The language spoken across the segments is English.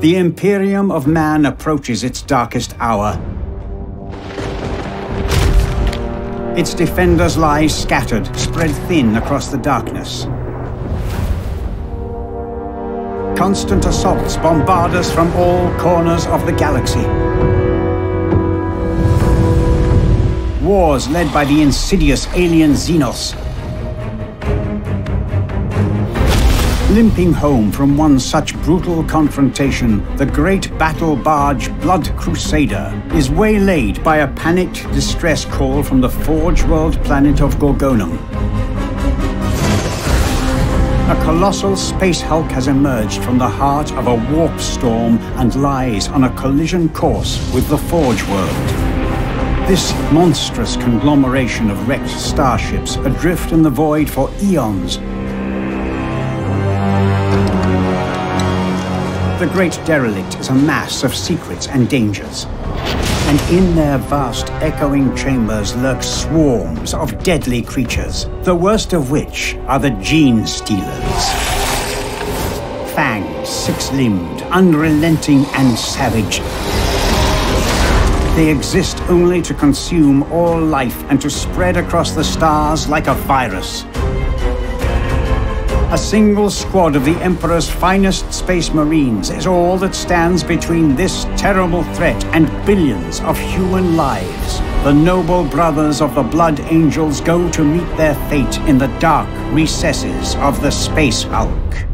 The Imperium of Man approaches its darkest hour. Its defenders lie scattered, spread thin across the darkness. Constant assaults bombard us from all corners of the galaxy. Wars led by the insidious alien Xenos. Limping home from one such brutal confrontation, the great battle barge Blood Crusader is waylaid by a panicked distress call from the Forge World planet of Gorgonum. A colossal space hulk has emerged from the heart of a warp storm and lies on a collision course with the Forge World. This monstrous conglomeration of wrecked starships adrift in the void for eons. The great derelict is a mass of secrets and dangers. And in their vast echoing chambers lurk swarms of deadly creatures, the worst of which are the Gene Stealers. Fanged, six-limbed, unrelenting and savage. They exist only to consume all life and to spread across the stars like a virus. A single squad of the Emperor's finest space marines is all that stands between this terrible threat and billions of human lives. The noble brothers of the Blood Angels go to meet their fate in the dark recesses of the Space Hulk.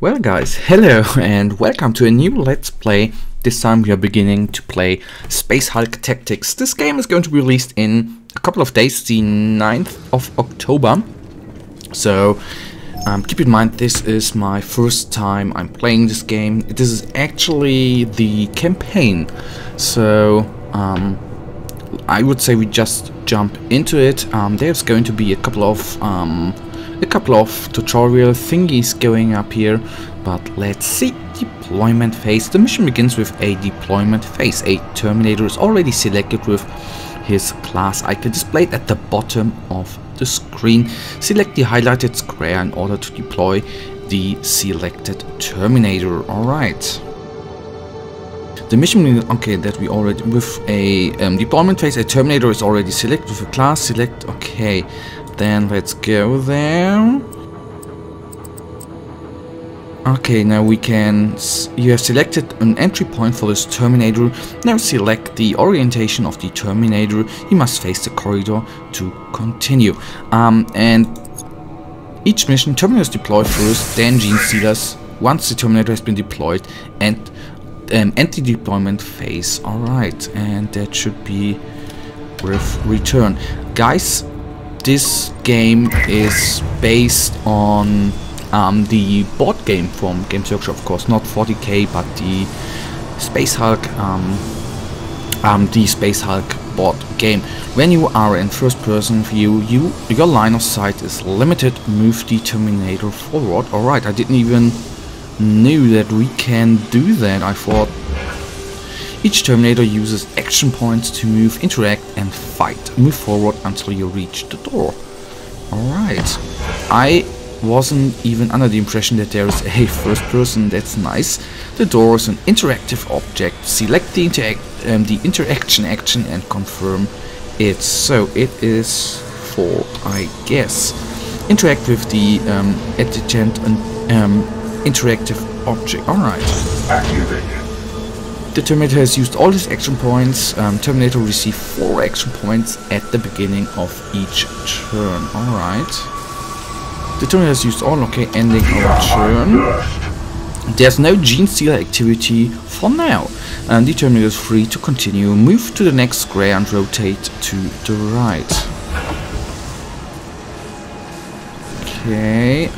Well guys, hello and welcome to a new Let's Play. This time we are beginning to play Space Hulk Tactics. This game is going to be released in a couple of days, the 9th of October. So keep in mind, this is my first time I'm playing this game. This is actually the campaign. So I would say we just jump into it. There's going to be a couple of tutorial thingies going up here, but let's see. Deployment phase. The mission begins with a deployment phase. A Terminator is already selected with his class icon displayed at the bottom of the screen. Select the highlighted square in order to deploy the selected Terminator. Alright. The mission, okay, that we already, with a deployment phase, a Terminator is already selected with a class, select, okay. Then let's go there. Okay, now we can, you have selected an entry point for this Terminator. Now select the orientation of the Terminator. You must face the corridor to continue. And each mission, Terminators deploy first, then Gene Stealers. Once the Terminator has been deployed, and enter the deployment phase. Alright, and that should be with return. Guys, this game is based on the board game from Games Workshop, of course, not 40k, but the Space Hulk board game. When you are in first-person view, your line of sight is limited. Move the Terminator forward. Alright, I didn't even knew that we can do that. I thought each Terminator uses action points to move, interact and fight. Move forward until you reach the door. Alright. I wasn't even under the impression that there is a first person. That's nice. The door is an interactive object. Select the interaction action and confirm it. So it is for, I guess, interact with the adjacent interactive object. Alright. The Terminator has used all his action points. Terminator received 4 action points at the beginning of each turn. Alright. The Terminator has used all, okay, ending our turn. There's no Gene Stealer activity for now. And the Terminator is free to continue. Move to the next square and rotate to the right. Okay,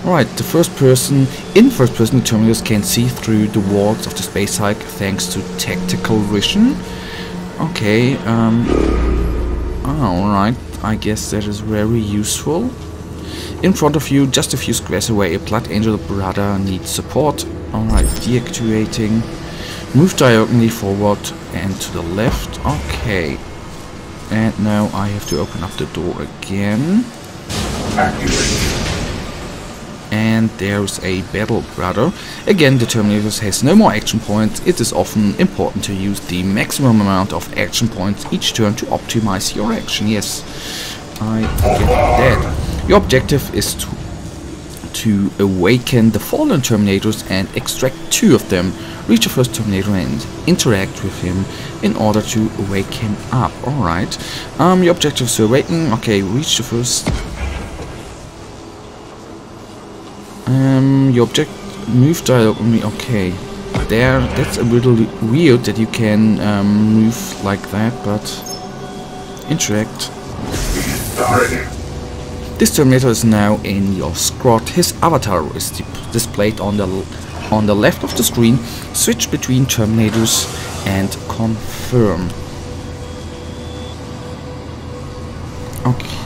Alright, in first person, the Terminators can see through the walls of the Space Hulk thanks to tactical vision. Okay, alright, I guess that is very useful. In front of you, just a few squares away, a Blood Angel brother needs support. Alright, deactivating. Move diagonally forward and to the left. Okay. And now I have to open up the door again. And there's a battle brother. Again, the Terminator has no more action points. It is often important to use the maximum amount of action points each turn to optimize your action. Yes, I get that. Your objective is to awaken the fallen Terminators and extract 2 of them. Reach the first Terminator and interact with him in order to wake him up. Alright. Your objective is to awaken. Okay, reach the first. Your object move dialog. Okay. There, that's a little weird that you can move like that, but interact. This Terminator is now in your squad. His avatar is displayed on the left of the screen. Switch between Terminators and confirm. Okay.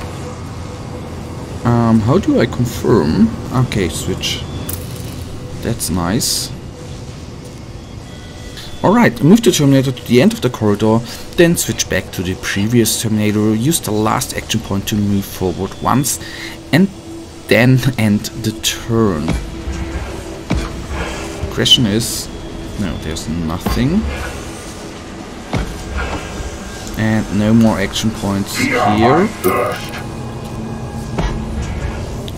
How do I confirm? Okay, switch. That's nice. Alright, move the Terminator to the end of the corridor, then switch back to the previous Terminator. Use the last action point to move forward once, and then end the turn. Question is... no, there's nothing. And no more action points here.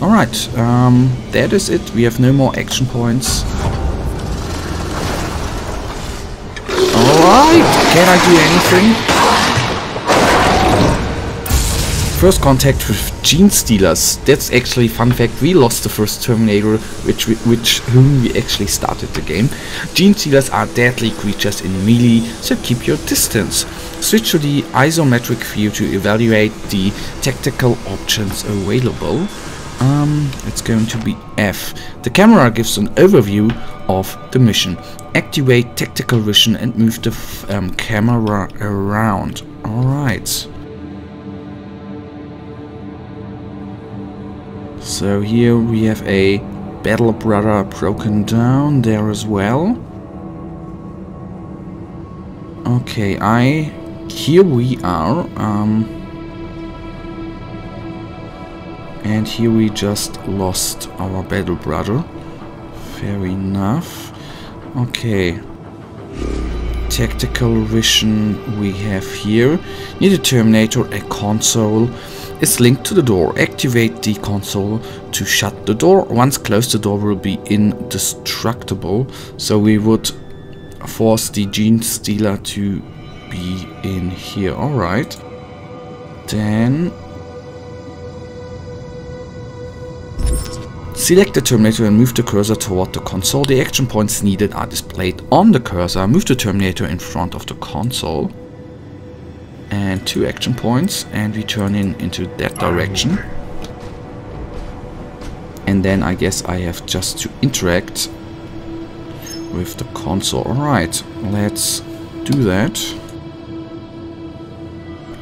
Alright, that is it. We have no more action points. Alright, can I do anything? First contact with Gene Stealers. That's actually a fun fact. We lost the first Terminator, whom we actually started the game. Gene Stealers are deadly creatures in melee, so keep your distance. Switch to the isometric view to evaluate the tactical options available. It's going to be F. The camera gives an overview of the mission. Activate tactical vision and move the camera around. Alright. So here we have a battle brother broken down there as well. Okay, here we are. And here we just lost our battle brother. Fair enough. Okay. Tactical vision we have here. Near the Terminator, a console is linked to the door. Activate the console to shut the door. Once closed, the door will be indestructible. So we would force the Gene Stealer to be in here. Alright. Then... select the Terminator and move the cursor toward the console. The action points needed are displayed on the cursor. Move the Terminator in front of the console. And 2 action points, and we turn into that direction. And then I guess I have just to interact with the console. Alright, let's do that.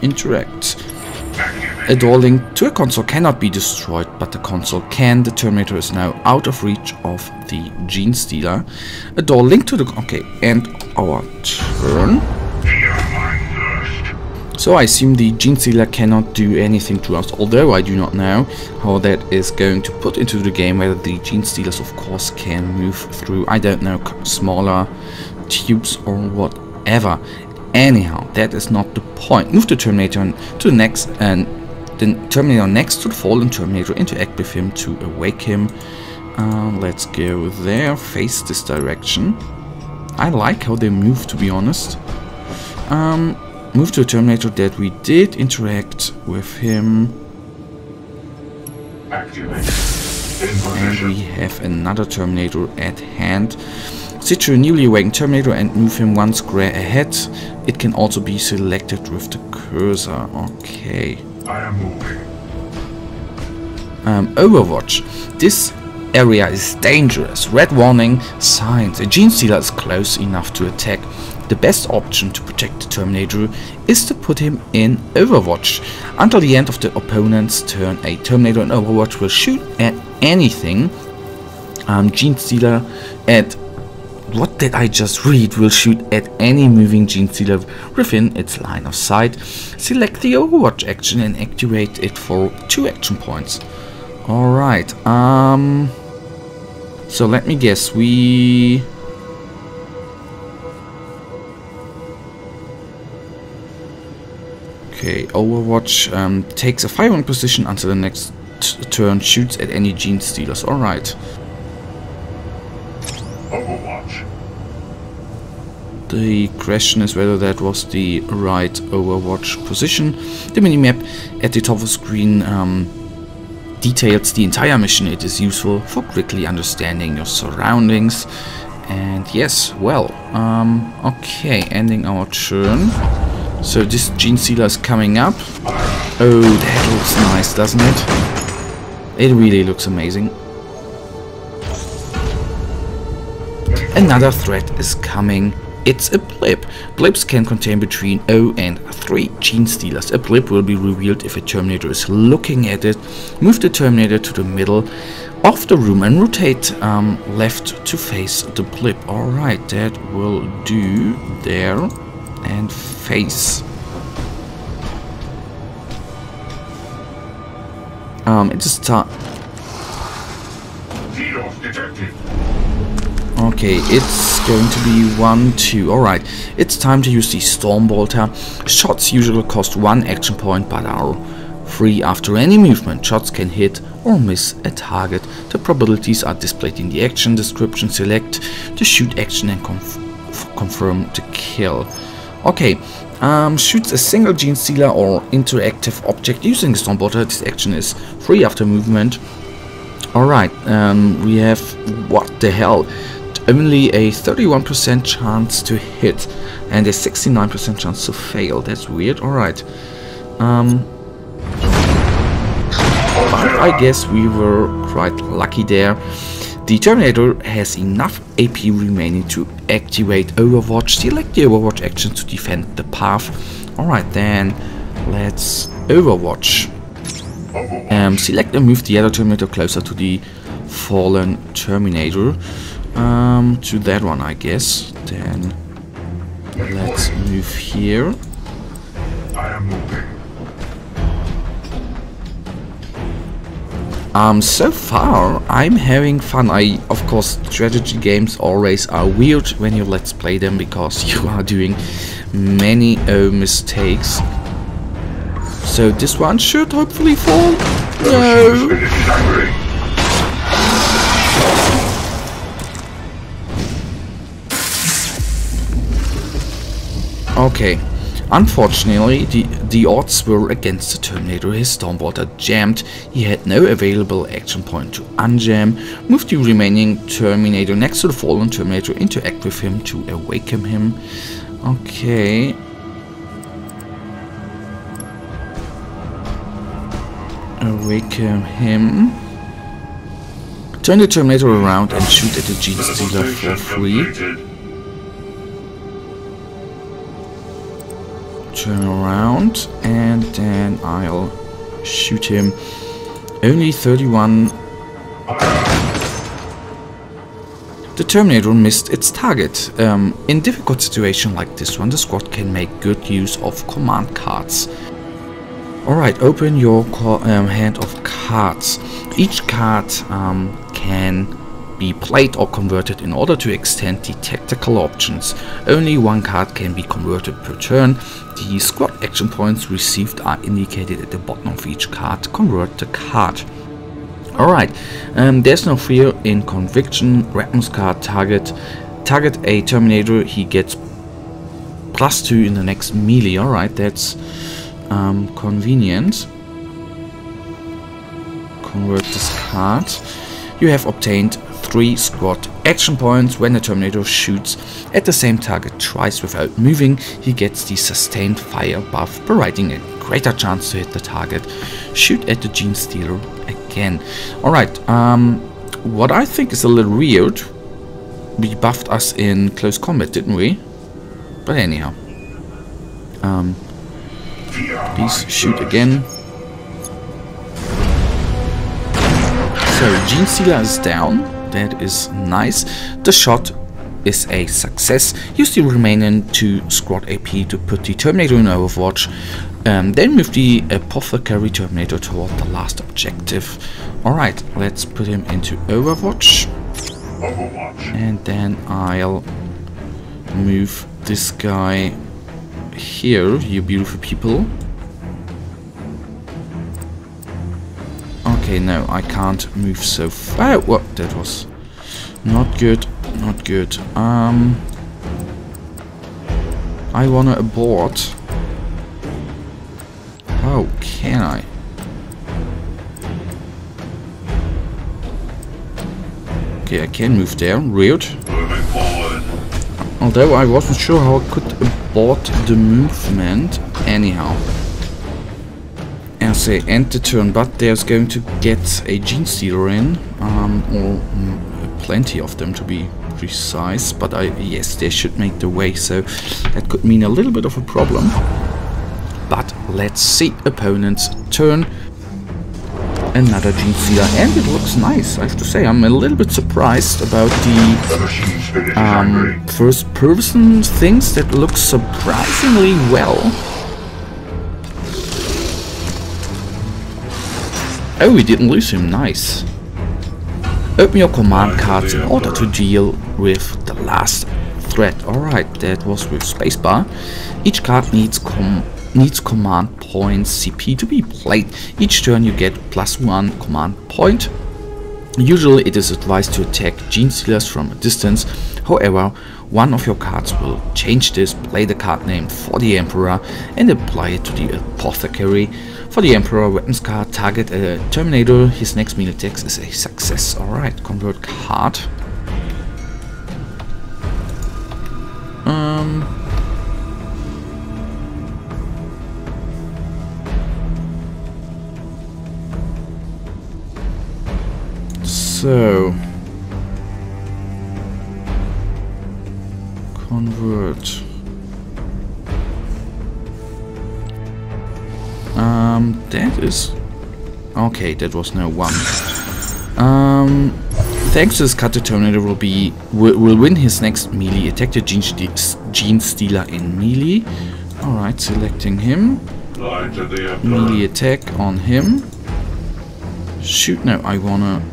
Interact. A door linked to a console cannot be destroyed, but the console can. The Terminator is now out of reach of the Gene Stealer. A door linked to the... okay, and our turn. So I assume the Gene Stealer cannot do anything to us, although I do not know how that is going to put into the game, whether the Gene Stealers of course can move through, I don't know, smaller tubes or whatever. Anyhow, that is not the point. Move the Terminator to the next, and the Terminator next to the fallen Terminator, interact with him to awake him. Let's go there, face this direction. I like how they move, to be honest. Move to a Terminator that we did interact with him. And we have another Terminator at hand. Switch to a newly awakened Terminator and move him 1 square ahead. It can also be selected with the cursor. Okay. I am moving. Overwatch. This area is dangerous. Red warning signs. A Gene Stealer is close enough to attack. The best option to protect the Terminator is to put him in Overwatch. Until the end of the opponent's turn, a Terminator in Overwatch will shoot at anything Gene Stealer at what did I just read? Will shoot at any moving Genestealer within its line of sight. Select the Overwatch action and activate it for 2 action points. Alright, so let me guess, we... Okay, Overwatch takes a firing position until the next turn, shoots at any Genestealers. Alright. Overwatch. The question is whether that was the right Overwatch position. The minimap at the top of the screen details the entire mission. It is useful for quickly understanding your surroundings. And yes, well, okay, ending our turn. So this Genestealer is coming up. Oh, that looks nice, doesn't it? It really looks amazing. Another threat is coming. It's a blip. Blips can contain between 0 and 3 Genestealers. A blip will be revealed if a Terminator is looking at it. Move the Terminator to the middle of the room and rotate left to face the blip. Alright, that will do. There. And face. It is time. Okay, it's going to be 1, 2. Alright, it's time to use the Stormbolter. Shots usually cost 1 action point but are free after any movement. Shots can hit or miss a target. The probabilities are displayed in the action description. Select the shoot action and confirm the kill. Okay, shoots a single Genestealer or interactive object using the Stormbolter. This action is free after movement. Alright, we have, what the hell, only a 31% chance to hit and a 69% chance to fail. That's weird. Alright. But I guess we were quite lucky there. The Terminator has enough AP remaining to activate Overwatch. Select the Overwatch action to defend the path. Alright then, let's Overwatch. Select and move the other Terminator closer to the fallen Terminator. To that one, I guess. Then let's move here. I am moving. So far I'm having fun. Of course, strategy games always are weird when you let's play them because you are doing many mistakes. So this one should hopefully fall. No. Okay, unfortunately the odds were against the Terminator. His Stormbolter jammed. He had no available action point to unjam. Move the remaining Terminator next to the fallen Terminator. Interact with him to awaken him. Okay. Awaken him. Turn the Terminator around and shoot at the Genestealer for free. Turn around and then I'll shoot him. Only 31. The Terminator missed its target. In difficult situation like this one, the squad can make good use of command cards. Alright, open your hand of cards. Each card can be played or converted in order to extend the tactical options. Only one card can be converted per turn. The squad action points received are indicated at the bottom of each card. Convert the card. Alright, there's no fear in conviction. Weapons card target a Terminator, he gets +2 in the next melee. Alright, that's convenient. Convert this card. You have obtained 3 squad action points. When the Terminator shoots at the same target twice without moving, he gets the sustained fire buff, providing a greater chance to hit the target. Shoot at the Genestealer again. Alright, what I think is a little weird, we buffed us in close combat, didn't we? But anyhow. Please shoot again. So Genestealer is down. That is nice. The shot is a success. Use the remaining 2 squad AP to put the Terminator in Overwatch. Then move the Apothecary Terminator toward the last objective. Alright, let's put him into Overwatch. And then I'll move this guy here, you beautiful people. Okay, no, I can't move so far. Oh, what? That was not good, not good. I wanna abort. How can I? Okay, I can move there. Weird. Although I wasn't sure how I could abort the movement. Anyhow. As I end the turn, but there's going to get a Genestealer in. Or plenty of them to be precise. But yes, they should make the way, so that could mean a little bit of a problem. But let's see. Opponent's turn. Another Genestealer, and it looks nice, I have to say. I'm a little bit surprised about the first person things that look surprisingly well. Oh, we didn't lose him, nice. Open your command cards in order to deal with the last threat. Alright, that was with spacebar. Each card needs command points CP to be played. Each turn you get +1 command point. Usually it is advised to attack Genestealers from a distance. However, one of your cards will change this. Play the card name for the Emperor and apply it to the Apothecary. For the Emperor weapons card, target a Terminator. His next melee attack is a success. Alright, convert card. So convert. That is okay. That was no one. Thanks to this cut, the Terminator will win his next melee attack. The Genestealer in melee. All right, selecting him. Melee attack on him. Shoot! No, I wanna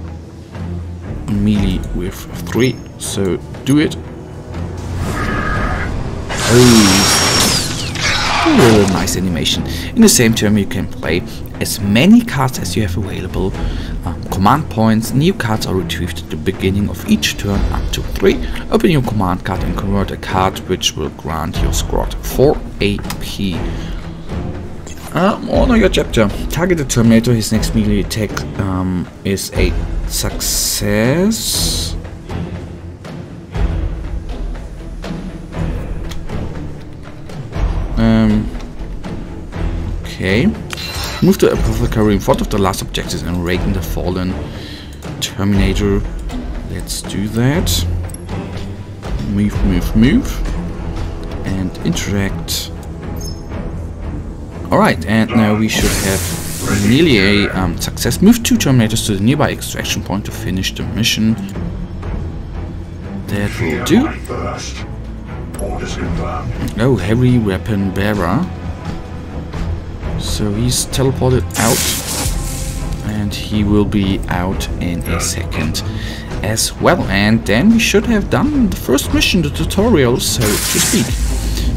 melee with 3. So do it. Oh, nice animation. In the same turn you can play as many cards as you have available. Command points. New cards are retrieved at the beginning of each turn up to 3. Open your command card and convert a card which will grant your squad 4 AP. Honor your chapter. Target the Terminator. His next melee attack is a success. Okay. Move the Apothecary in front of the last objectives and awaken the fallen Terminator. Let's do that. Move, move, move. And interact. Alright, and now we should have nearly a success. Move 2 Terminators to the nearby extraction point to finish the mission. That will do. Oh, heavy weapon bearer. So he's teleported out. And he will be out in a second as well. And then we should have done the first mission, the tutorial, so to speak.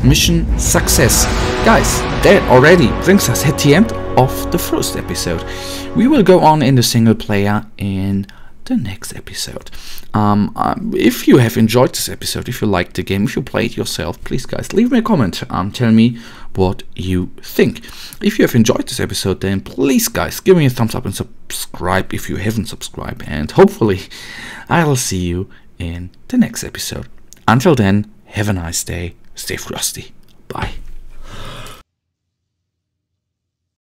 Mission success. Guys, that already brings us at the end of the first episode. We will go on in the single player in the next episode. If you have enjoyed this episode, if you liked the game, if you played yourself, please guys leave me a comment. Tell me what you think. If you have enjoyed this episode, then please guys give me a thumbs up and subscribe if you haven't subscribed, and hopefully I'll see you in the next episode. Until then, have a nice day, stay frosty, bye.